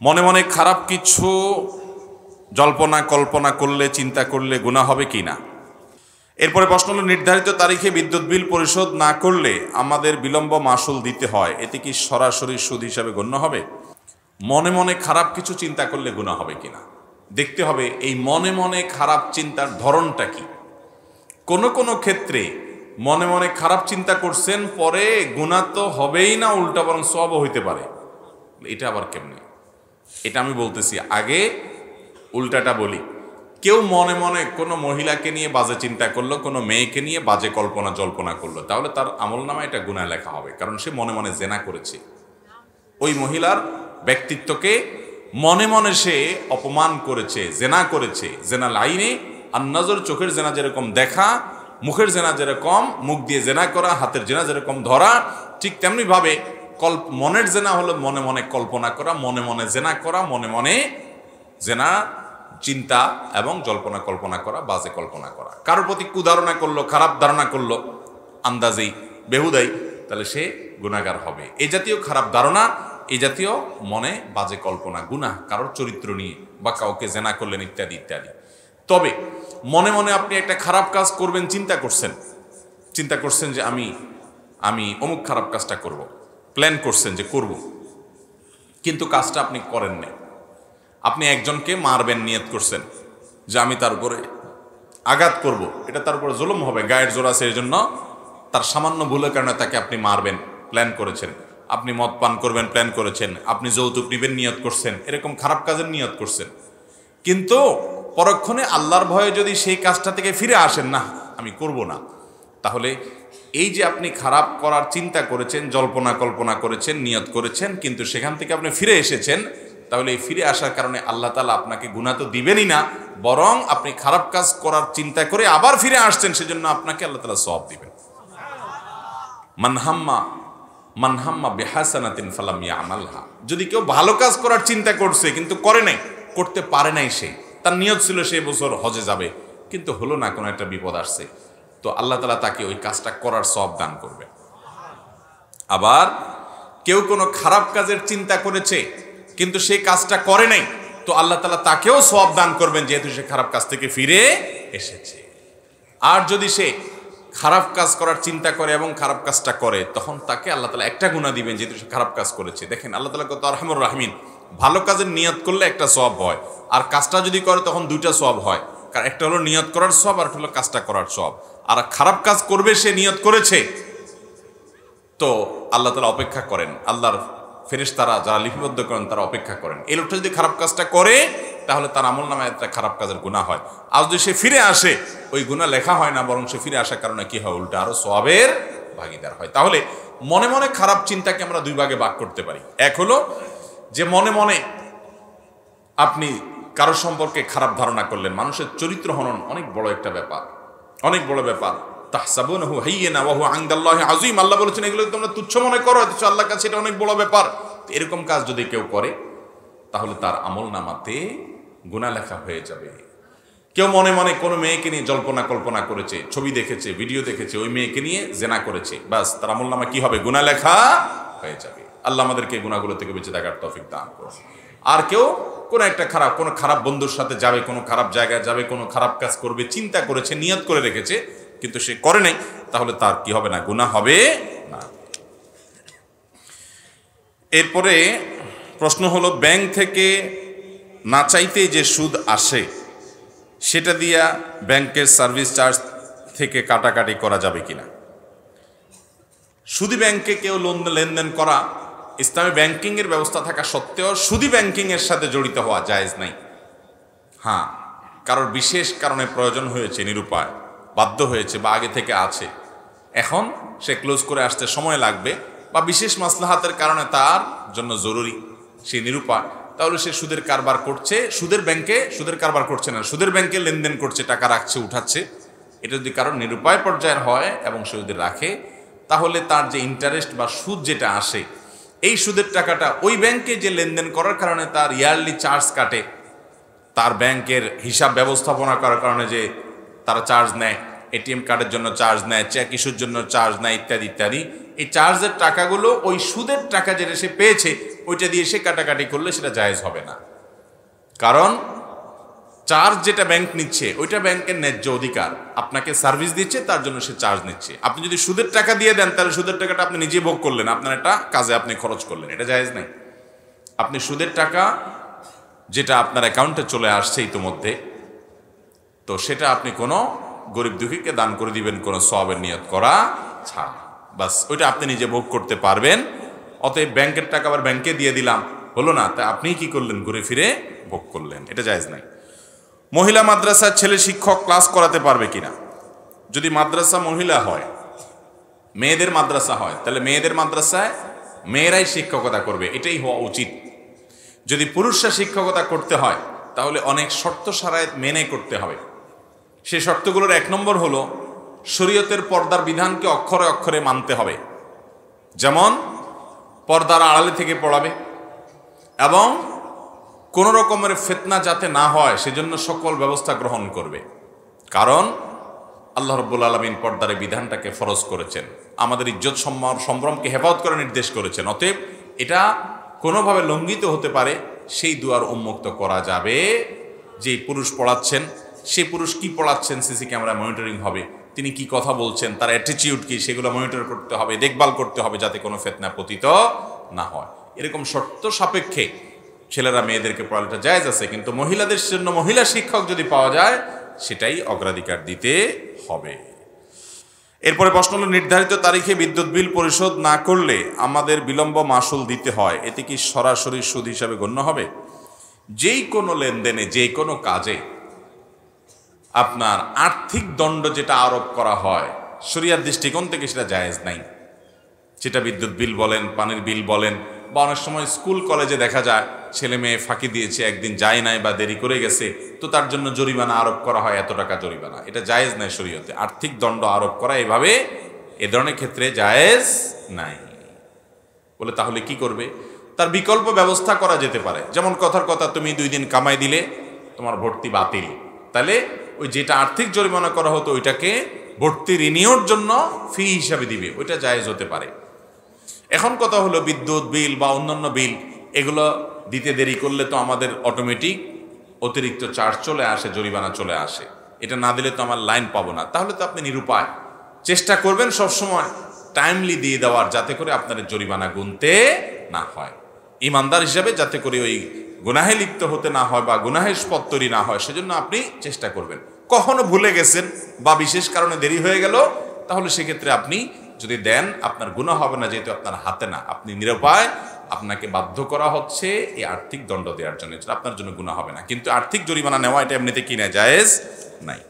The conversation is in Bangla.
মনে মনে খারাপ কিছু জল্পনা কল্পনা করলে চিন্তা করলে গুনাহ হবে কি না। এরপরে প্রশ্ন হলো, নির্ধারিত তারিখে বিদ্যুৎ বিল পরিশোধ না করলে আমাদের বিলম্ব মাসুল দিতে হয়, এতে কি সরাসরি সুদ হিসাবে গণ্য হবে? মনে মনে খারাপ কিছু চিন্তা করলে গুনাহ হবে কিনা দেখতে হবে এই মনে মনে খারাপ চিন্তার ধরনটা কি। কোন কোন ক্ষেত্রে মনে মনে খারাপ চিন্তা করছেন, পরে গুনাহ তো হবেই না, উল্টা বরং সওয়াবও হইতে পারে। এটা আবার কেমনে? এটা আমি বলতেছি, আগে উল্টাটা বলি। কেউ মনে মনে কোনো মহিলাকে নিয়ে বাজে চিন্তা করলো, কোনো মেয়েকে নিয়ে বাজে কল্পনা জল্পনা করলো, তাহলে তার আমলনামায় এটা গুনাহ লেখা হবে, কারণ সে মনে মনে জেনা করেছে। ওই মহিলার ব্যক্তিত্বকে মনে মনে সে অপমান করেছে, জেনা করেছে। জেনা লাইনে আর নজর, চোখের জেনা যেরকম দেখা, মুখের জেনা যেরকম মুখ দিয়ে জেনা করা, হাতের জেনা যেরকম ধরা, ঠিক তেমনি ভাবে মনের জেনা হলো মনে মনে কল্পনা করা, মনে মনে জেনা করা, মনে মনে জেনা চিন্তা এবং জল্পনা কল্পনা করা, বাজে কল্পনা করা। কারোর প্রতি কুধারণা করলো, খারাপ ধারণা করলো, আন্দাজেই বেহুদাই, তাহলে সে গুনাহগার হবে। এই জাতীয় খারাপ ধারণা, এই জাতীয় মনে বাজে কল্পনা গুনাহ, কারোর চরিত্র নিয়ে বা কাউকে জেনা করলেন ইত্যাদি ইত্যাদি। তবে মনে মনে আপনি একটা খারাপ কাজ করবেন চিন্তা করছেন যে আমি অমুক খারাপ কাজটা করব, প্ল্যান করছেন যে করব, কিন্তু কাজটা আপনি করেন না। আপনি একজনকে মারবেন নিয়ত করছেন যে আমি তার উপরে আঘাত করব, এটা তার উপরে জুলুম হবে, গায়ের জোর আছে, এই জন্য তার সামান্য ভুলের কারণে তাকে আপনি মারবেন প্ল্যান করেছেন। আপনি মদ পান করবেন প্ল্যান করেছেন, আপনি যৌতুক নিবেন নিয়ত করছেন, এরকম খারাপ কাজের নিয়ত করছেন। কিন্তু পরক্ষণে আল্লাহর ভয়ে যদি সেই কাজটা থেকে ফিরে আসেন, না আমি করব না, তাহলে এই যে আপনি খারাপ করার চিন্তা করেছেন, জল্পনা কল্পনা করেছেন, নিয়ত করেছেন, কিন্তু সেখান থেকে আপনি ফিরে এসেছেন, তাহলে এই ফিরে আসার কারণে আল্লাহ তাআলা আপনাকে গুনাহ তো দিবেনই না, বরং আপনি খারাপ কাজ করার চিন্তা করে আবার ফিরে আসছেন, সেজন্য আপনাকে আল্লাহ তাআলা সওয়াব দিবেন। মানহাম্মা বিহাসানাতিন ফালাম ইয়ামালহা, যদি কেউ ভালো কাজ করার চিন্তা করছে কিন্তু করে নাই, করতে পারে নাই, সে তার নিয়ত ছিল সে বছর হজে যাবে, কিন্তু হলো না, কোনো একটা বিপদ আসছে, তো আল্লাহ তাআলা তাকে ওই কাজটা করার সওয়াব দান করবে। আবার কেউ কোনো খারাপ কাজের চিন্তা করেছে কিন্তু সেই কাজটা করে নাই, তো আল্লাহ তাআলা তাকেও সওয়াব দান করবেন, যেহেতু সে খারাপ কাজ থেকে ফিরে এসেছে। আর যদি সে খারাপ কাজ করার চিন্তা করে এবং খারাপ কাজটা করে, তখন তাকে আল্লাহ তাআলা একটা গুনাহ দিবেন, যেহেতু সে খারাপ কাজ করেছে। দেখেন আল্লাহ তাআলা কত আরহামুর রাহিমিন। ভালো কাজের নিয়ত করলে একটা সওয়াব হয়, আর কাজটা যদি করে তখন দুইটা সওয়াব হয়, কারণ একটা হলো নিয়ত করার সওয়াব, আর একটা হলো কাজটা করার সওয়াব। আর খারাপ কাজ করবে সে নিয়ত করেছে, তো আল্লাহ তাআলা অপেক্ষা করেন, আল্লাহর ফেরেশতারা যারা লিপিবদ্ধ করেন তারা অপেক্ষা করেন। এই লোকটা যদি খারাপ কাজটা করে, তাহলে তার আমলনামায় একটা খারাপ কাজের গুনাহ হয়। আর যদি সে ফিরে আসে, ওই গুনাহ লেখা হয় না, বরং সে ফিরে আসার কারণে কি হয়, উল্টা আরো সওয়াবের ভাগীদার হয়। তাহলে মনে মনে খারাপ চিন্তাকে আমরা দুই ভাগে ভাগ করতে পারি। এক হলো যে মনে মনে আপনি কারো সম্পর্কে খারাপ ধারণা করলেন। মানুষের চরিত্র হনন অনেক বড় একটা ব্যাপার, অনেক বড় ব্যাপার। তাহসাবুনাহু হাইয়িনা ওয়া হুয়া ইনদাল্লাহি আযীম, আল্লাহ বলেছেন এগুলো তোমরা তুচ্ছ মনে করো, অথচ আল্লাহর কাছে এটা অনেক বড় ব্যাপার। এরকম কাজ যদি কেউ করে, তাহলে তার আমলনামাতে গুনাহ লেখা হয়ে যাবে। কেউ মনে মনে কোনো মেয়েকে নিয়ে জল্পনা কল্পনা করেছে, ছবি দেখেছে, ভিডিও দেখেছে, ওই মেয়েকে নিয়ে জেনা করেছে, বাস তার আমলনামা কি হবে, গুনাহ লেখা হয়ে যাবে। আল্লাহ আমাদেরকে গুনাহগুলো থেকে বেঁচে থাকার তৌফিক দান করুন। আর কেউ কোনো খারাপ বন্ধুর সাথে যাবে, কোনো খারাপ জায়গায় যাবে, কোনো খারাপ কাজ করবে, চিন্তা করেছে, নিয়ত করে রেখেছে, কিন্তু সে করে নাই, তাহলে তার কি হবে না, গুনাহ হবে না। এরপরে প্রশ্ন হলো, ব্যাংক থেকে না চাইতে যে সুদ আসে, সেটা দিয়া ব্যাংকের সার্ভিস চার্জ থেকে কাটাকাটি করা যাবে কিনা? সুদি ব্যাংকে কেউ লেনদেন করা, ইসলামী ব্যাংকিংয়ের ব্যবস্থা থাকা সত্ত্বেও সুদি ব্যাংকিংয়ের সাথে জড়িত হওয়া জায়েজ নাই। হ্যাঁ, কারোর বিশেষ কারণে প্রয়োজন হয়েছে, নিরুপায়, বাধ্য হয়েছে, বা আগে থেকে আছে, এখন সে ক্লোজ করে আসতে সময় লাগবে, বা বিশেষ মাসলাহাতের কারণে তার জন্য জরুরি, সে নিরুপায়, তাহলে সে সুদের কারবার করছে, সুদের কারবার করছে না, সুদের ব্যাংকে লেনদেন করছে, টাকা রাখছে, উঠাচ্ছে। এটা যদি কারণ নিরুপায় পর্যায়ের হয় এবং সে যদি রাখে, তাহলে তার যে ইন্টারেস্ট বা সুদ যেটা আসে, এই সুদের টাকাটা ওই ব্যাংকে যে লেনদেন করার কারণে তার ইয়ারলি চার্জ কাটে, তার ব্যাংকের হিসাব ব্যবস্থাপনা করার কারণে যে তারা চার্জ নেয়, এটিএম কার্ডের জন্য চার্জ নেয়, চেক ইস্যুর জন্য চার্জ নেয়, ইত্যাদি ইত্যাদি। এই চার্জের টাকাগুলো ওই সুদের টাকা যেটা সে পেয়েছে ওইটা দিয়ে সে কাটাকাটি করলে সেটা জায়েজ হবে না। কারণ চার্জ যেটা ব্যাংক নিচ্ছে ওইটা ব্যাংকের ন্যায্য অধিকার, আপনাকে সার্ভিস দিচ্ছে তার জন্য সে চার্জ নিচ্ছে। আপনি যদি সুদের টাকা দিয়ে দেন তাহলে সুদের টাকাটা আপনি নিজে ভোগ করলেন, আপনার একটা কাজে আপনি খরচ করলেন, এটা জায়েজ নাই। আপনি সুদের টাকা যেটা আপনার অ্যাকাউন্টে চলে আসছে ইতিমধ্যে, তো সেটা আপনি কোনো গরিব দুঃখীকে দান করে দিবেন কোনো সওয়াবের নিয়ত করা ছাড়া, বাস ওইটা আপনি নিজে ভোগ করতে পারবেন। অতএব ব্যাংকের টাকা আবার ব্যাংকে দিয়ে দিলাম হলো না, তা আপনি কি করলেন, ঘুরে ফিরে ভোগ করলেন, এটা জায়েজ নাই। মহিলা মাদ্রাসার ছেলে শিক্ষক ক্লাস করাতে পারবে কিনা? যদি মাদ্রাসা মহিলা হয়, মেয়েদের মাদ্রাসা হয়, তাহলে মেয়েদের মাদ্রাসায় মেয়েরাই শিক্ষকতা করবে, এটাই হওয়া উচিত। যদি পুরুষরা শিক্ষকতা করতে হয় তাহলে অনেক শর্ত শারায়েত মেনে করতে হবে। সেই শর্তগুলোর 1 নম্বর হলো শরীয়তের পর্দার বিধানকে অক্ষরে অক্ষরে মানতে হবে। যেমন পর্দার আড়ালে থেকে পড়াবে এবং কোনো রকমের ফিতনা যাতে না হয় সেজন্য সকল ব্যবস্থা গ্রহণ করবে। কারণ আল্লাহ রাব্বুল আলামিন পর্দার বিধানটাকে ফরজ করেছেন, আমাদের ইজ্জত সম্ভ্রমকে হেফাজত করে নির্দেশ করেছেন। অতএব এটা কোনোভাবে লঙ্ঘিত হতে পারে সেই দুয়ার উন্মুক্ত করা যাবে। যে পুরুষ পড়াচ্ছেন সেই পুরুষ কি পড়াচ্ছেন সিসি ক্যামেরা মনিটরিং হবে, তিনি কি কথা বলছেন, তার অ্যাটিটিউড কি, সেগুলো মনিটর করতে হবে, দেখভাল করতে হবে যাতে কোনো ফিতনা পতিত না হয়। এরকম শর্ত সাপেক্ষে ছেলেরা মেয়েদেরকে পড়ালেটা জায়েজ আছে, কিন্তু মহিলাদের জন্য মহিলা শিক্ষক যদি পাওয়া যায় সেটাই অগ্রাধিকার দিতে হবে। এরপরে প্রশ্ন হলো, নির্ধারিত তারিখে বিদ্যুৎ বিল পরিশোধ না করলে আমাদের বিলম্ব মাসুল দিতে হয়, এতে কি সরাসরি সুদ হিসাবে গণ্য হবে? যেই কোনো লেনদেনে, যে কোনো কাজে আপনার আর্থিক দণ্ড যেটা আরোপ করা হয় শরিয়ার দৃষ্টিকোণ থেকে সেটা জায়েজ নাই। সেটা বিদ্যুৎ বিল বলেন, পানির বিল বলেন, বা অনেক সময় স্কুল কলেজে দেখা যায় ছেলে মেয়ে ফাঁকি দিয়েছে, একদিন যায় নাই বা দেরি করে গেছে, তো তার জন্য জরিমানা আরোপ করা হয়, এত টাকা জরিমানা। এটা জায়েজ নাই শরীয়তে, আর্থিক দণ্ড আরোপ করা এভাবে এ ধরনের ক্ষেত্রে জায়েজ নাই। বলে তাহলে কি করবে? তার বিকল্প ব্যবস্থা করা যেতে পারে। যেমন কথার কথা, তুমি 2 দিন কামাই দিলে তোমার ভর্তি বাতিল, তাহলে ওই যেটা আর্থিক জরিমানা করা হতো ওইটাকে ভর্তি রিনিউর জন্য ফি হিসাবে দিবে, ওইটা জায়েজ হতে পারে। এখন কথা হলো বিদ্যুৎ বিল বা অন্যান্য বিল এগুলো দিতে দেরি করলে তো আমাদের অটোমেটিক অতিরিক্ত চার্জ চলে আসে, জরিমানা চলে আসে। এটা না দিলে তো আমার লাইন পাবো না, তাহলে তো আপনি নিরুপায়। চেষ্টা করবেন সবসময় টাইমলি দিয়ে দেওয়ার, যাতে করে আপনার জরিমানা গুনতে না হয়। ইমানদার হিসাবে যাতে করে ওই গুনাহে লিপ্ত হতে না হয় বা গুনাহের পথ তৈরি না হয়, সেজন্য আপনি চেষ্টা করবেন। কখনো ভুলে গেছেন বা বিশেষ কারণে দেরি হয়ে গেল, তাহলে সেক্ষেত্রে আপনি যদি দেন আপনার গুনাহ হবে না, যেহেতু আপনার হাতে না, আপনি নিরুপায়, আপনাকে বাধ্য করা হচ্ছে এই আর্থিক দণ্ড দেওয়ার জন্য, আপনার জন্য গুনাহ হবে না। কিন্তু আর্থিক জরিমানা নেওয়া এটা এমনিতে কি না জায়েজ নাই।